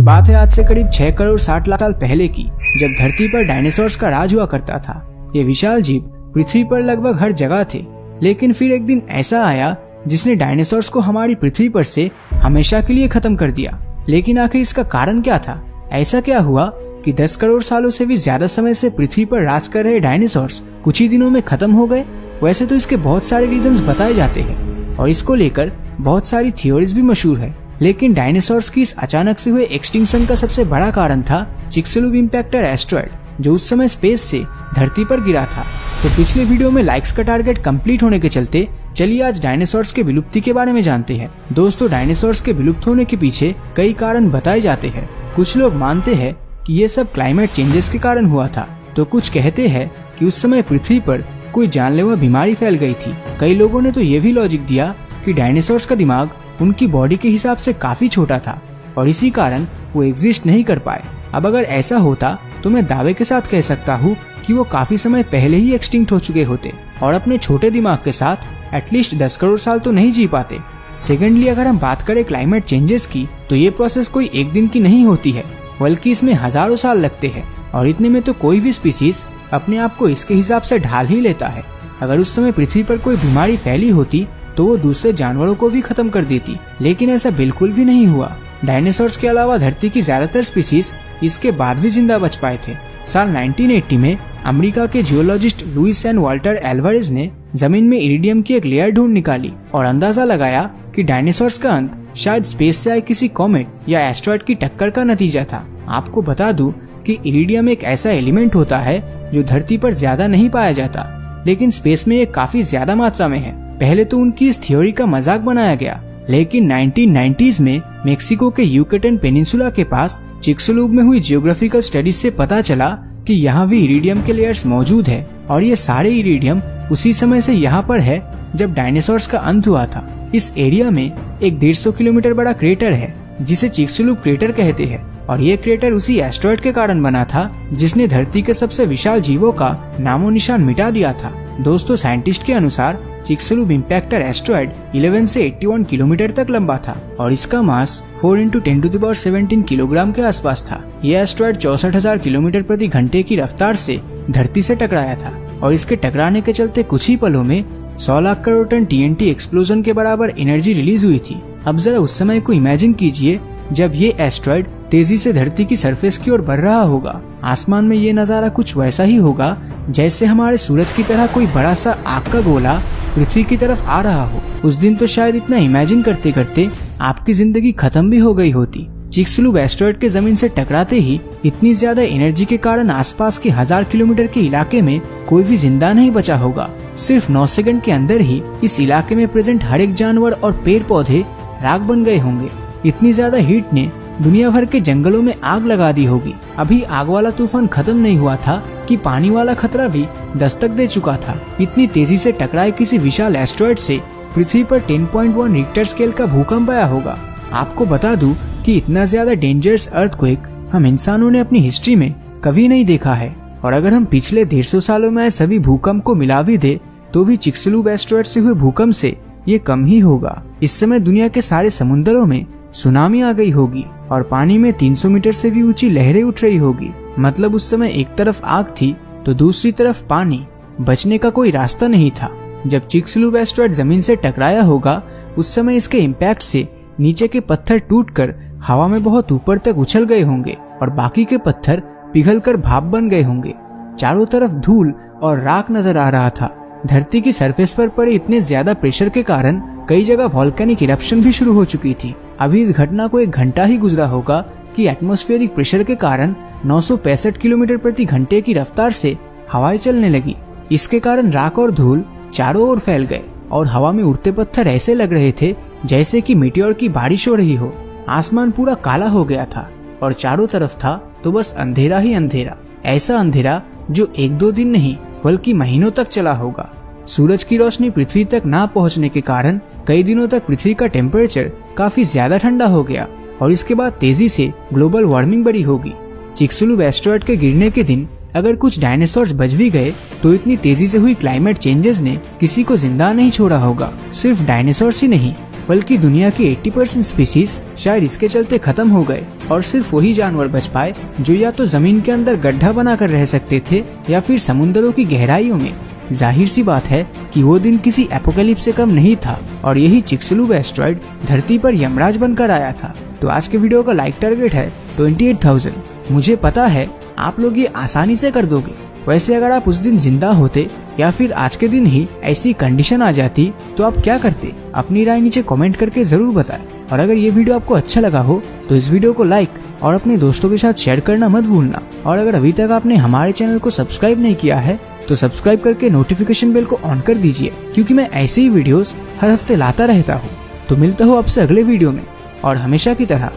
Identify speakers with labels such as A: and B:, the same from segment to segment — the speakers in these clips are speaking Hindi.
A: बात है आज से करीब 6 करोड़ 60 लाख साल पहले की, जब धरती पर डायनासोर्स का राज हुआ करता था। ये विशाल जीव पृथ्वी पर लगभग हर जगह थे, लेकिन फिर एक दिन ऐसा आया जिसने डायनासोर्स को हमारी पृथ्वी पर से हमेशा के लिए खत्म कर दिया। लेकिन आखिर इसका कारण क्या था? ऐसा क्या हुआ कि 10 करोड़ सालों से भी ज्यादा समय से पृथ्वी पर राज कर रहे डायनासोर्स कुछ ही दिनों में खत्म हो गए? वैसे तो इसके बहुत सारे रीजंस बताए जाते हैं और इसको लेकर बहुत सारी थ्योरीज भी मशहूर है, लेकिन डायनासोर्स की इस अचानक से हुए एक्सटिंक्शन का सबसे बड़ा कारण था चिक्सलूब इम्पैक्टर एस्ट्रॉयड, जो उस समय स्पेस से धरती पर गिरा था। तो पिछले वीडियो में लाइक्स का टारगेट कंप्लीट होने के चलते चलिए आज डायनासोर्स के विलुप्ति के बारे में जानते हैं। दोस्तों, डायनासोर्स के विलुप्त होने के पीछे कई कारण बताए जाते हैं। कुछ लोग मानते हैं कि ये सब क्लाइमेट चेंजेस के कारण हुआ था, तो कुछ कहते हैं कि उस समय पृथ्वी पर कोई जानलेवा बीमारी फैल गई थी। कई लोगों ने तो ये भी लॉजिक दिया कि डायनासोर्स का दिमाग उनकी बॉडी के हिसाब से काफी छोटा था और इसी कारण वो एग्जिस्ट नहीं कर पाए। अब अगर ऐसा होता तो मैं दावे के साथ कह सकता हूँ कि वो काफी समय पहले ही एक्सटिंक्ट हो चुके होते और अपने छोटे दिमाग के साथ एटलीस्ट 10 करोड़ साल तो नहीं जी पाते। सेकेंडली, अगर हम बात करें क्लाइमेट चेंजेस की, तो ये प्रोसेस कोई एक दिन की नहीं होती है, बल्कि इसमें हजारों साल लगते हैं और इतने में तो कोई भी स्पीसीज अपने आप को इसके हिसाब से ढाल ही लेता है। अगर उस समय पृथ्वी पर कोई बीमारी फैली होती तो वो दूसरे जानवरों को भी खत्म कर देती, लेकिन ऐसा बिल्कुल भी नहीं हुआ। डायनासोर्स के अलावा धरती की ज्यादातर स्पीसीज इसके बाद भी जिंदा बच पाए थे। साल 1980 में अमेरिका के geologist Luis and Walter Alvarez ने जमीन में इरिडियम की एक लेयर ढूंढ निकाली और अंदाजा लगाया कि डायनासोर्स का अंत शायद स्पेस से आए किसी कॉमेट या एस्ट्रॉयड की टक्कर का नतीजा था। आपको बता दूं कि इरिडियम एक ऐसा एलिमेंट होता है जो धरती पर ज्यादा नहीं पाया जाता, लेकिन स्पेस में ये काफी ज्यादा मात्रा में है। पहले तो उनकी इस थ्योरी का मजाक बनाया गया, लेकिन 1990s में मेक्सिको के यूकेटन पेनिनसुला के पास चिक्सलूब में हुई जियोग्राफिकल स्टडीज से पता चला कि यहाँ भी इरिडियम के लेयर्स मौजूद है और ये सारे इरिडियम उसी समय से यहाँ पर है जब डायनासोर्स का अंत हुआ था। इस एरिया में एक 150 किलोमीटर बड़ा क्रेटर है जिसे चिक्सलूब क्रेटर कहते हैं और ये क्रेटर उसी एस्ट्रॉयड के कारण बना था जिसने धरती के सबसे विशाल जीवों का नामो निशान मिटा दिया था। दोस्तों, साइंटिस्ट के अनुसार चिक्सलूब इम्पैक्टर एस्ट्रॉयड 11 से 81 किलोमीटर तक लंबा था और इसका मास 4 × 10⁻17 किलोग्राम के आसपास था। यह एस्ट्रॉयड 64,000 किलोमीटर प्रति घंटे की रफ्तार से धरती से टकराया था और इसके टकराने के चलते कुछ ही पलों में 100 lakh crore ton TNT explosion के बराबर एनर्जी रिलीज हुई थी। अब जरा उस समय को इमेजिन कीजिए जब ये एस्ट्रॉयड तेजी से धरती की सरफेस की ओर बढ़ रहा होगा। आसमान में ये नजारा कुछ वैसा ही होगा जैसे हमारे सूरज की तरह कोई बड़ा सा आग का गोला पृथ्वी की तरफ आ रहा हो। उस दिन तो शायद इतना इमेजिन करते करते आपकी जिंदगी खत्म भी हो गई होती। चिक्सलूब एस्ट्रॉयड के जमीन से टकराते ही इतनी ज्यादा एनर्जी के कारण आसपास के 1000 किलोमीटर के इलाके में कोई भी जिंदा नहीं बचा होगा। सिर्फ 9 सेकंड के अंदर ही इस इलाके में प्रेजेंट हर एक जानवर और पेड़ पौधे राख बन गए होंगे। इतनी ज्यादा हीट ने दुनिया भर के जंगलों में आग लगा दी होगी। अभी आग वाला तूफान खत्म नहीं हुआ था कि पानी वाला खतरा भी दस्तक दे चुका था। इतनी तेजी से टकराए किसी विशाल एस्ट्रॉयड से पृथ्वी पर 10.1 रिक्टर स्केल का भूकंप आया होगा। आपको बता दूं कि इतना ज्यादा डेंजरस अर्थक्वेक हम इंसानों ने अपनी हिस्ट्री में कभी नहीं देखा है और अगर हम पिछले 150 सालों में आए सभी भूकंप को मिला भी दे तो भी चिक्सलूब एस्ट्रॉयड से हुए भूकंप से ये कम ही होगा। इस समय दुनिया के सारे समुद्रों में सुनामी आ गई होगी और पानी में 300 मीटर से भी ऊंची लहरें उठ रही होगी। मतलब उस समय एक तरफ आग थी तो दूसरी तरफ पानी, बचने का कोई रास्ता नहीं था। जब चिक्सलूब एस्ट्रॉयड जमीन से टकराया होगा उस समय इसके इम्पैक्ट से नीचे के पत्थर टूटकर हवा में बहुत ऊपर तक उछल गए होंगे और बाकी के पत्थर पिघलकर भाप बन गए होंगे। चारों तरफ धूल और राख नजर आ रहा था। धरती की सरफेस पर पड़े इतने ज्यादा प्रेशर के कारण कई जगह वॉल्केनिक इरप्शन भी शुरू हो चुकी थी। अभी इस घटना को 1 घंटा ही गुजरा होगा कि एटमॉस्फेरिक प्रेशर के कारण 965 किलोमीटर प्रति घंटे की रफ्तार से हवाएं चलने लगी। इसके कारण राख और धूल चारों ओर फैल गए और हवा में उड़ते पत्थर ऐसे लग रहे थे जैसे कि मीटियोर की बारिश हो रही हो। आसमान पूरा काला हो गया था और चारों तरफ था तो बस अंधेरा ही अंधेरा। ऐसा अंधेरा जो 1-2 दिन नहीं बल्कि महीनों तक चला होगा। सूरज की रोशनी पृथ्वी तक ना पहुंचने के कारण कई दिनों तक पृथ्वी का टेम्परेचर काफी ज्यादा ठंडा हो गया और इसके बाद तेजी से ग्लोबल वार्मिंग बढ़ी होगी। चिक्सलूब एस्ट्रॉयड के गिरने के दिन अगर कुछ डायनासोर्स बच भी गए तो इतनी तेजी से हुई क्लाइमेट चेंजेस ने किसी को जिंदा नहीं छोड़ा होगा। सिर्फ डायनासोर्स ही नहीं बल्कि दुनिया के 80% स्पीसीज शायद इसके चलते खत्म हो गए और सिर्फ वही जानवर बच पाए जो या तो जमीन के अंदर गड्ढा बनाकर रह सकते थे या फिर समुद्रों की गहराइयों में। जाहिर सी बात है कि वो दिन किसी एपोकलिप्स से कम नहीं था और यही चिक्सुलुब एस्ट्रॉइड धरती पर यमराज बनकर आया था। तो आज के वीडियो का लाइक टारगेट है 28,000। मुझे पता है आप लोग ये आसानी से कर दोगे। वैसे अगर आप उस दिन जिंदा होते या फिर आज के दिन ही ऐसी कंडीशन आ जाती तो आप क्या करते? अपनी राय नीचे कमेंट करके जरूर बताएं। और अगर ये वीडियो आपको अच्छा लगा हो तो इस वीडियो को लाइक और अपने दोस्तों के साथ शेयर करना मत भूलना। और अगर अभी तक आपने हमारे चैनल को सब्सक्राइब नहीं किया है तो सब्सक्राइब करके नोटिफिकेशन बेल को ऑन कर दीजिए, क्योंकि मैं ऐसे ही वीडियोस हर हफ्ते लाता रहता हूँ। तो मिलता हूँ आपसे अगले वीडियो में और हमेशा की तरह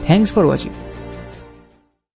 A: थैंक्स फॉर वॉचिंग।